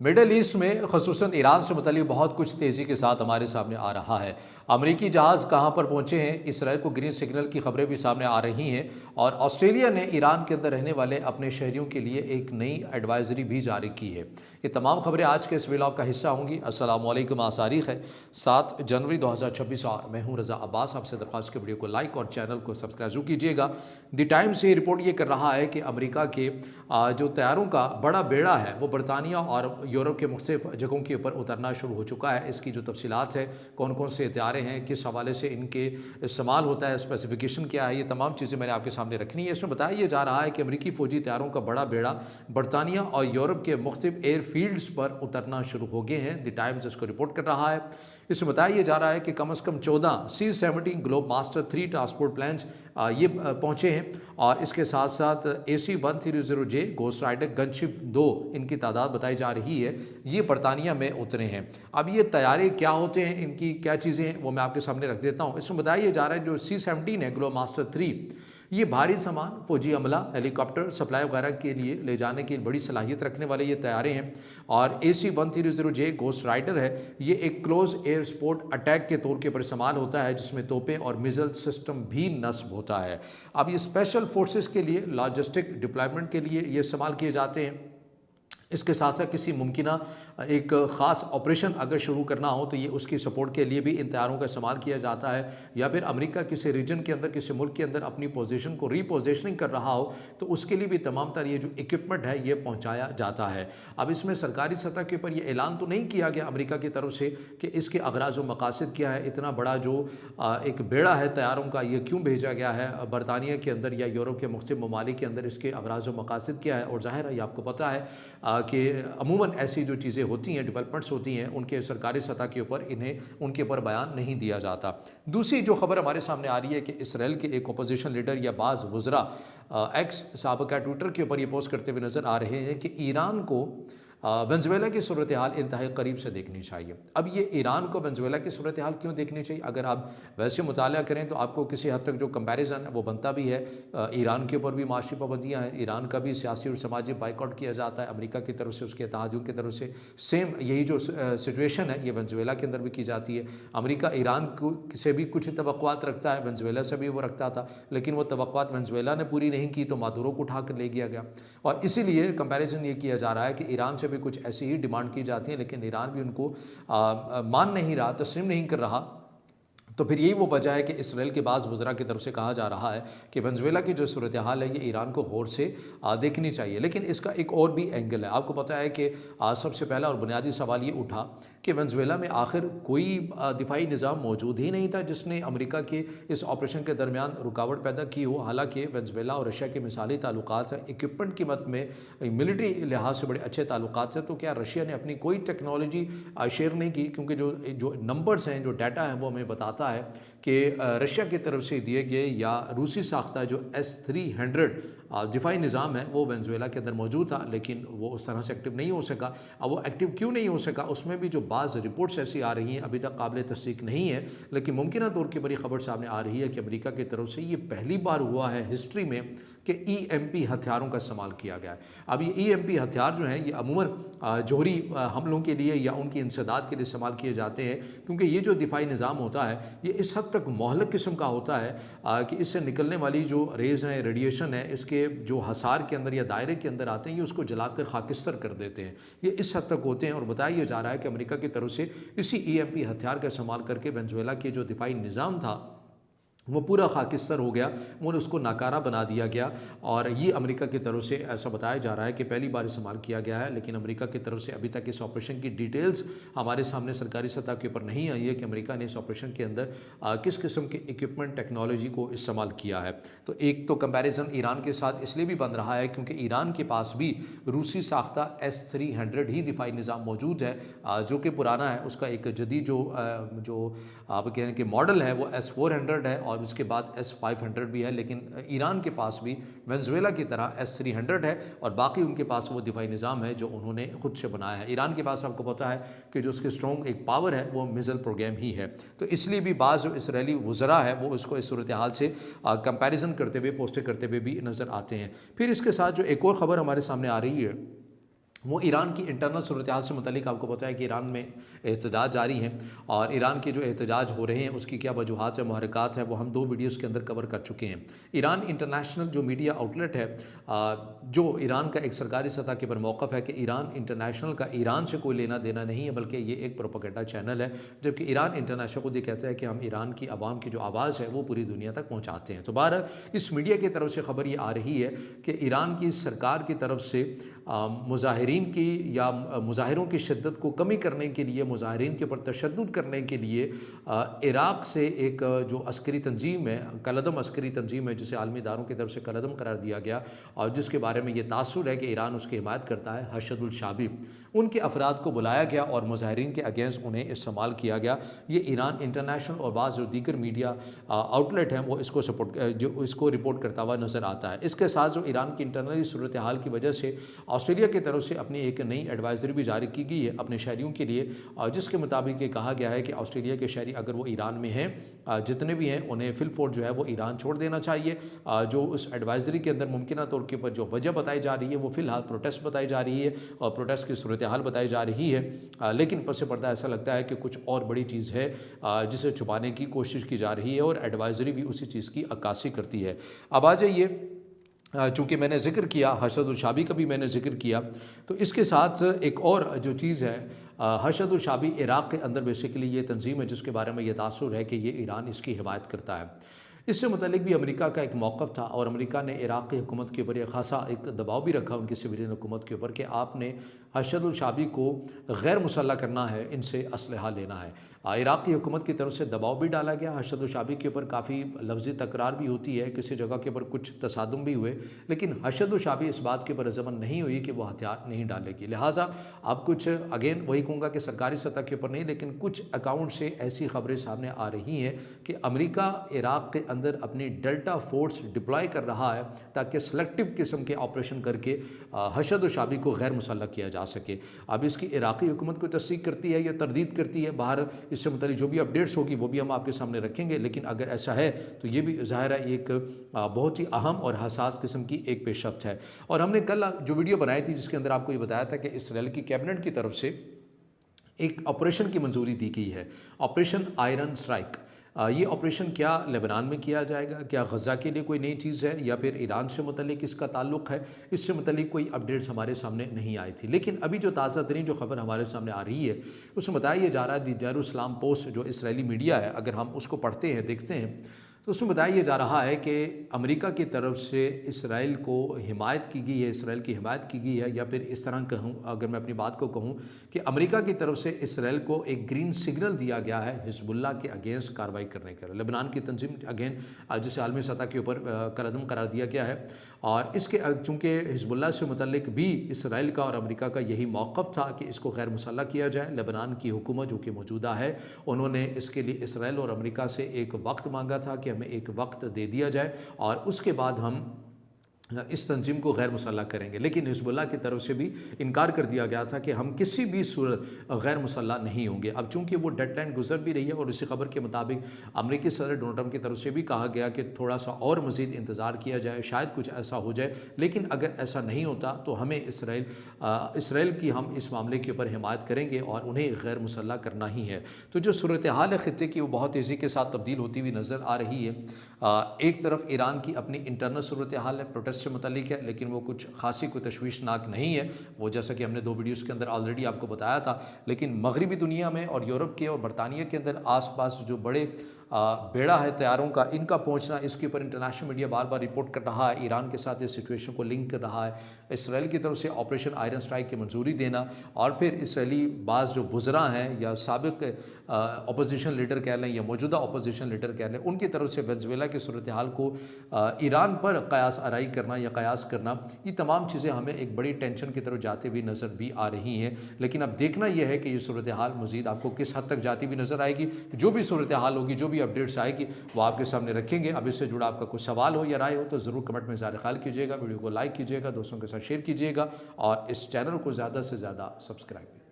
Middle east में ख़ुसूसन Iran से मुतल्लिक़ बहुत कुछ तेज़ी के साथ हमारे सामने आ रहा है। अमरीकी जहाज़ कहाँ पर पहुँचे हैं, इसराइल को ग्रीन सिग्नल की खबरें भी सामने आ रही हैं और ऑस्ट्रेलिया ने ईरान के अंदर रहने वाले अपने शहरियों के लिए एक नई एडवाइज़री भी जारी की है। ये तमाम खबरें आज के इस व्लॉग का हिस्सा होंगी। अस्सलाम वालेकुम। आज तारीख़ है 7 जनवरी 2026 और मैं हूँ रज़ा अब्बास। आपसे दरख्वास्त के वीडियो को लाइक और चैनल को सब्सक्राइब ज़रूर कीजिएगा। द टाइम्स ये रिपोर्ट ये कर रहा है कि अमेरिका के जो तैयारों का बड़ा बेड़ा है वो बरतानिया और यूरोप के मुख्तलिफ जगहों के ऊपर उतरना शुरू हो चुका है। इसकी जो तफसीलात है, कौन कौन से हथियारें हैं, किस हवाले से इनके इस्तेमाल होता है, स्पेसिफिकेशन क्या है, ये तमाम चीज़ें मैंने आपके सामने रखनी है। इसमें बताया ये जा रहा है कि अमरीकी फ़ौजी तैयारों का बड़ा बेड़ा बरतानिया और यूरोप के मुख्तलिफ एयरफील्ड्स पर उतरना शुरू हो गए हैं। द टाइम्स इसको रिपोर्ट कर रहा है। इसमें बताया जा रहा है कि कम से कम 14 C-17 globe master 3 transport plans ये पहुँचे हैं और इसके साथ साथ AC-130J घोस्ट राइडर गनशिप 2 इनकी तादाद बताई जा रही है, ये बरतानिया में उतरे हैं। अब ये तैयारे क्या होते हैं, इनकी क्या चीज़ें हैं, वो मैं आपके सामने रख देता हूँ। इसमें बताया जा रहा है जो C-17 है ग्लोब मास्टर 3, ये भारी सामान, फौजी अमला, हेलीकॉप्टर सप्लाई वगैरह के लिए ले जाने की बड़ी सलाहियत रखने वाले ये तैयारे हैं। और AC-130J घोस्ट राइडर है, ये एक क्लोज एयर सपोर्ट अटैक के तौर के पर इस्तेमाल होता है, जिसमें तोपें और मिज़ल सिस्टम भी नस्ब होता है। अब ये स्पेशल फोर्सेस के लिए, लॉजिस्टिक डिप्लॉयमेंट के लिए ये इस्तेमाल किए जाते हैं। इसके साथ साथ किसी मुमकिना एक ख़ास ऑपरेशन अगर शुरू करना हो तो ये उसकी सपोर्ट के लिए भी इन तैयारों का इस्तेमाल किया जाता है, या फिर अमेरिका किसी रीजन के अंदर, किसी मुल्क के अंदर अपनी पोजीशन को रीपोजिशनिंग कर रहा हो तो उसके लिए भी तमाम तरह ये जो इक्विपमेंट है ये पहुंचाया जाता है। अब इसमें सरकारी सतह के ऊपर ये ऐलान तो नहीं किया गया अमेरिका की तरफ से कि इसके अगराज़ व मकासद क्या है, इतना बड़ा जो एक बेड़ा है तैयारों का ये क्यों भेजा गया है बरतानिया के अंदर या यूरोप के मुख्तलिफ ममालिक के अंदर, इसके अगराज़ व मकासद क्या है। और ज़ाहिर है ये आपको पता है कि अमूमन ऐसी जो चीज़ें होती हैं, डेवलपमेंट्स होती हैं, उनके सरकारी सतह के ऊपर इन्हें उनके ऊपर बयान नहीं दिया जाता। दूसरी जो खबर हमारे सामने आ रही है कि इसराइल के एक अपोजिशन लीडर या बाज़ वज़रा एक्स साबिका ट्विटर के ऊपर ये पोस्ट करते हुए नज़र आ रहे हैं कि ईरान को वेनेज़ुएला की सूरत हाल इंतहाई करीब से देखनी चाहिए। अब ये ईरान को वेनेज़ुएला की सूरत हाल क्यों देखनी चाहिए, अगर आप वैसे मुताला करें तो आपको किसी हद तक जो कंपैरिजन है वो बनता भी है। ईरान के ऊपर भी माशी पाबंदियाँ हैं, ईरान का भी सियासी और समाजी बाइकआउट किया जाता है अमेरिका की तरफ से, उसके इत्तेहादियों की तरफ से। सेम यही जो सिचुएशन है ये वेनेज़ुएला के अंदर भी की जाती है। अमेरिका ईरान को से भी कुछ तवक्कुआत रखता है, वेनेज़ुएला से भी वो रखता था, लेकिन वो तवक्कुआत वेनेज़ुएला ने पूरी नहीं की तो मादुरो को उठा कर ले गया गया। और इसीलिए कंपैरिजन ये किया जा रहा है कि ईरान से भी कुछ ऐसी ही डिमांड की जाती है, लेकिन ईरान भी उनको मान नहीं रहा, तस्लीम नहीं कर रहा। तो फिर यही वो वजह है कि इसराइल के बाज़ वज़रा की तरफ से कहा जा रहा है कि वेनेज़ुएला की जो सूरत हाल है ये ईरान को गौर से देखनी चाहिए। लेकिन इसका एक और भी एंगल है। आपको पता है कि सबसे पहला और बुनियादी सवाल ये उठा कि वेनेज़ुएला में आखिर कोई दिफाई निज़ाम मौजूद ही नहीं था जिसने अमेरिका के इस ऑपरेशन के दरमियान रुकावट पैदा की हो। हालांकि वेनेज़ुएला और रशिया के मिसाली ताल्लुकात हैं, इक्विपमेंट की मत में मिलिट्री लिहाज से बड़े अच्छे ताल्लुकात हैं। तो क्या रशिया ने अपनी कोई टेक्नोलॉजी शेयर नहीं की, क्योंकि जो नंबर्स हैं, जो डाटा है वो हमें बताता है कि रशिया की तरफ से दिए गए या रूसी साख्ता जो S-300 दिफाई निज़ाम है वो वेनेज़ुएला के अंदर मौजूद था, लेकिन वो उस तरह से एक्टिव नहीं हो सका। अब वो एक्टिव क्यों नहीं हो सका, उसमें भी जो बाज़ रिपोर्ट्स ऐसी आ रही हैं अभी तक काबिल तस्दीक नहीं है, लेकिन मुमकिन तौर की बड़ी खबर सामने आ रही है कि अमेरिका की तरफ से ये पहली बार हुआ है हिस्ट्री में कि EMP हथियारों का इस्तेमाल किया गया है। अब ये EMP हथियार जो हैं ये अमूमन जोहरी हमलों के लिए या उनकी इंसदाद के लिए इस्तेमाल किए जाते हैं, क्योंकि ये जो दिफाई निज़ाम होता है ये इस हद तक मोहलक किस्म का होता है कि इससे निकलने वाली जो रेज़ हैं, रेडिएशन है, इसके जो हसार के अंदर या दायरे के अंदर आते हैं ये उसको जलाकर खाकिस्तर कर देते हैं। ये इस हद तक होते हैं। और बताया जा रहा है कि अमेरिका की तरफ से इसी EMP हथियार का इस्तेमाल करके वेनेज़ुएला के जो दिफाई निज़ाम था वो पूरा खाकिस्तर हो गया, वो उसको नाकारा बना दिया गया। और ये अमेरिका की तरफ से ऐसा बताया जा रहा है कि पहली बार इस्तेमाल किया गया है, लेकिन अमेरिका की तरफ से अभी तक इस ऑपरेशन की डिटेल्स हमारे सामने सरकारी सतह के ऊपर नहीं आई है कि अमेरिका ने इस ऑपरेशन के अंदर किस किस्म के इक्विपमेंट टेक्नोलॉजी को इस्तेमाल किया है। तो एक तो कंपैरिजन ईरान के साथ इसलिए भी बन रहा है क्योंकि ईरान के पास भी रूसी साख्ता S-300 ही दिफाई निज़ाम मौजूद है, जो कि पुराना है। उसका एक जदीद जो आप कह रहे हैं कि मॉडल है वो S-400 है और उसके बाद S-500 भी है, लेकिन ईरान के पास भी वेनेज़ुएला की तरह S-300 है और बाकी उनके पास वो दिफाई निज़ाम है जो उन्होंने खुद से बनाया है। ईरान के पास आपको पता है कि जो उसकी स्ट्रॉन्ग एक पावर है वो मिज़ल प्रोग्राम ही है। तो इसलिए भी बाज़ जो इसराइली वज़रा है वो उसको इस सूरत हाल से कंपैरिजन करते हुए, पोस्टें करते हुए भी नज़र आते हैं। फिर इसके साथ जो एक और ख़बर हमारे सामने आ रही है وہ ایران کی انٹرنل صورتحال سے متعلق آپ کو پتہ ہے کہ ایران میں احتجاج جاری ہیں، اور ایران کے جو احتجاج ہو رہے ہیں اس کی کیا وجوہات ہیں، محرکات ہیں، وہ ہم 2 ویڈیوز کے اندر کور کر چکے ہیں۔ ایران انٹرنیشنل جو میڈیا آؤٹ لیٹ ہے، جو ایران کا ایک سرکاری سطح کے پر موقف ہے کہ ایران انٹرنیشنل کا ایران سے کوئی لینا دینا نہیں ہے، بلکہ یہ ایک پروپیگنڈا چینل ہے، جبکہ ایران انٹرنیشنل خود یہ کہتا ہے کہ ہم ایران کی عوام کی جو آواز ہے وہ پوری دنیا تک پہنچاتے ہیں۔ تو بہرحال اس میڈیا کی طرف سے خبر یہ آ رہی ہے کہ ایران کی سرکار کی طرف سے مظاہرین کی یا مظاہروں کی شدت کو کمی کرنے کے لیے، مظاہرین کے اوپر تشدد کرنے کے لیے عراق سے ایک جو عسکری تنظیم ہے، کالعدم عسکری تنظیم ہے، جسے عالمی اداروں کی طرف سے کالعدم قرار دیا گیا اور جس کے بارے میں یہ تاثر ہے کہ ایران اس کی حمایت کرتا ہے، حشد الشعبی، ان کے افراد کو بلایا گیا اور مظاہرین کے اگینسٹ انہیں استعمال کیا گیا۔ یہ ایران انٹرنیشنل اور بعض جو دیگر میڈیا آؤٹ لیٹ ہیں وہ اس کو رپورٹ کرتا ہوا نظر آتا ہے۔ اس کے ساتھ جو ایران کی انٹرنلی صورتحال کی وجہ سے آسٹریلیا کی طرف سے اپنی ایک نئی ایڈوائزری بھی جاری کی گئی ہے اپنے شہریوں کے لیے، جس کے مطابق یہ کہا گیا ہے کہ آسٹریلیا کے شہری اگر وہ ایران میں ہیں، جتنے بھی ہیں، انہیں فی الفور جو ہے وہ ایران چھوڑ دینا چاہیے۔ جو اس ایڈوائزری کے اندر ممکنہ طور کے اوپر جو وجہ بتائی جا رہی ہے وہ فی الحال پروٹیسٹ بتائی جا رہی ہے اور پروٹیسٹ کی صورتحال بتائی جا رہی ہے، لیکن پس پردہ ایسا لگتا ہے کہ کچھ اور بڑی چیز ہے جسے چھپانے کی کوشش کی جا رہی ہے، اور ایڈوائزری بھی اسی چیز کی عکاسی کرتی ہے۔ اب آ جائیے، چونکہ میں نے ذکر کیا حشد الشعبی کا بھی میں نے ذکر کیا، تو اس کے ساتھ ایک اور جو چیز ہے، حشد الشعبی عراق کے اندر بیسیکلی یہ تنظیم ہے جس کے بارے میں یہ تاثر ہے کہ یہ ایران اس کی حمایت کرتا ہے۔ اس سے متعلق بھی امریکہ کا ایک موقف تھا، اور امریکہ نے عراق کی حکومت کے اوپر ایک خاصا ایک دباؤ بھی رکھا ان کی سویلین حکومت کے اوپر کہ آپ نے حشد الشعبی کو غیر مسلح کرنا ہے، ان سے اسلحہ لینا ہے۔ عراق کی حکومت کی طرف سے دباؤ بھی ڈالا گیا، حشد الشعبی کے اوپر کافی لفظی تکرار بھی ہوتی ہے، کسی جگہ کے اوپر کچھ تصادم بھی ہوئے، لیکن حشد الشعبی اس بات کے اوپر رضامند نہیں ہوئی کہ وہ ہتھیار نہیں ڈالے گی۔ لہٰذا اب کچھ اگین وہی کہوں گا کہ سرکاری سطح کے اوپر نہیں، لیکن کچھ اکاؤنٹ سے ایسی خبریں سامنے آ رہی ہیں کہ امریکہ عراق کے اندر اپنی ڈیلٹا فورس ڈپلائی کر رہا ہے تاکہ سلیکٹو قسم کے آپریشن کر کے حشد الشعبی کو غیر مسلح کیا جا سکے۔ اب اس کی عراقی حکومت کو تصدیق کرتی ہے یا تردید کرتی ہے، باہر اس سے متعلق جو بھی اپڈیٹس ہوگی وہ بھی ہم آپ کے سامنے رکھیں گے، لیکن اگر ایسا ہے تو یہ بھی ظاہر ہے ایک بہت ہی اہم اور حساس قسم کی ایک پیش رفت ہے۔ اور ہم نے کل جو ویڈیو بنائی تھی جس کے اندر آپ کو یہ بتایا تھا کہ اسرائیل کی کیبنٹ کی طرف سے ایک آپریشن کی منظوری دی گئی ہے، آپریشن آئرن سٹرائک۔ یہ آپریشن کیا لبنان میں کیا جائے گا، کیا غزہ کے لیے کوئی نئی چیز ہے یا پھر ایران سے متعلق اس کا تعلق ہے، اس سے متعلق کوئی اپڈیٹس ہمارے سامنے نہیں آئی تھی۔ لیکن ابھی جو تازہ ترین جو خبر ہمارے سامنے آ رہی ہے اس میں بتایا یہ جا رہا ہے، دی جیروسلم پوسٹ جو اسرائیلی میڈیا ہے، اگر ہم اس کو پڑھتے ہیں دیکھتے ہیں تو اس میں بتایا یہ جا رہا ہے کہ امریکہ کی طرف سے اسرائیل کو حمایت کی گئی ہے، اسرائیل کی حمایت کی گئی ہے، یا پھر اس طرح کہوں اگر میں اپنی بات کو کہوں کہ امریکہ کی طرف سے اسرائیل کو ایک گرین سگنل دیا گیا ہے حزب اللہ کے اگینسٹ کارروائی کرنے کا۔ لبنان کی تنظیم اگین جسے عالمی سطح کے اوپر قدم قرار دیا گیا ہے، اور اس کے چونکہ حزب اللہ سے متعلق بھی اسرائیل کا اور امریکہ کا یہی موقف تھا کہ اس کو غیر مسلح کیا جائے۔ لبنان کی حکومت جو کہ موجودہ ہے انہوں نے اس کے لیے اسرائیل اور امریکہ سے ایک وقت مانگا تھا کہ ہمیں ایک وقت دے دیا جائے اور اس کے بعد ہم اس تنظیم کو غیر مسلح کریں گے، لیکن حزب اللہ کی طرف سے بھی انکار کر دیا گیا تھا کہ ہم کسی بھی صورت غیر مسلح نہیں ہوں گے۔ اب چونکہ وہ ڈیڈ لائن گزر بھی رہی ہے اور اسی خبر کے مطابق امریکی صدر ڈونلڈ ٹرمپ کی طرف سے بھی کہا گیا کہ تھوڑا سا اور مزید انتظار کیا جائے، شاید کچھ ایسا ہو جائے، لیکن اگر ایسا نہیں ہوتا تو ہمیں اسرائیل کی ہم اس معاملے کے اوپر حمایت کریں گے اور انہیں غیر مسلح کرنا ہی ہے۔ تو جو صورتحال ہے خطے کی وہ بہت تیزی کے ساتھ تبدیل ہوتی ہوئی نظر آ رہی ہے۔ ایک طرف ایران کی اپنی انٹرنل صورتحال ہے، پروٹیسٹ سے متعلق ہے، لیکن وہ کچھ خاصی کوئی تشویشناک نہیں ہے، وہ جیسا کہ ہم نے 2 ویڈیوز کے اندر آلریڈی آپ کو بتایا تھا۔ لیکن مغربی دنیا میں اور یورپ کے اور برطانیہ کے اندر آس پاس جو بڑے بیڑا ہے طیاروں کا، ان کا پہنچنا، اس کے اوپر انٹرنیشنل میڈیا بار بار رپورٹ کر رہا ہے، ایران کے ساتھ اس سچویشن کو لنک کر رہا ہے، اسرائیل کی طرف سے آپریشن آئرن سٹرائک کی منظوری دینا، اور پھر اسرائیلی بعض جو وزراء ہیں یا سابق اپوزیشن لیڈر کہہ لیں یا موجودہ اپوزیشن لیڈر کہہ لیں، ان کی طرف سے وینزویلا کی صورتحال کو ایران پر قیاس آرائی کرنا یا قیاس کرنا، یہ تمام چیزیں ہمیں ایک بڑی ٹینشن کی طرف جاتے ہوئی نظر بھی آ رہی ہیں۔ لیکن اب دیکھنا یہ ہے کہ یہ صورتحال مزید آپ کو کس حد تک جاتی ہوئی نظر آئے گی۔ جو بھی صورتحال ہوگی، جو بھی اپڈیٹس آئے گی وہ آپ کے سامنے رکھیں گے۔ اب اس سے جڑا آپ کا کوئی سوال ہو یا رائے ہو تو ضرور کمنٹ میں اظہار خیال کیجیے گا، ویڈیو کو لائک کیجیے گا، دوستوں کے ساتھ شیئر کیجیے گا اور اس چینل کو زیادہ سے زیادہ سبسکرائب کیجیے۔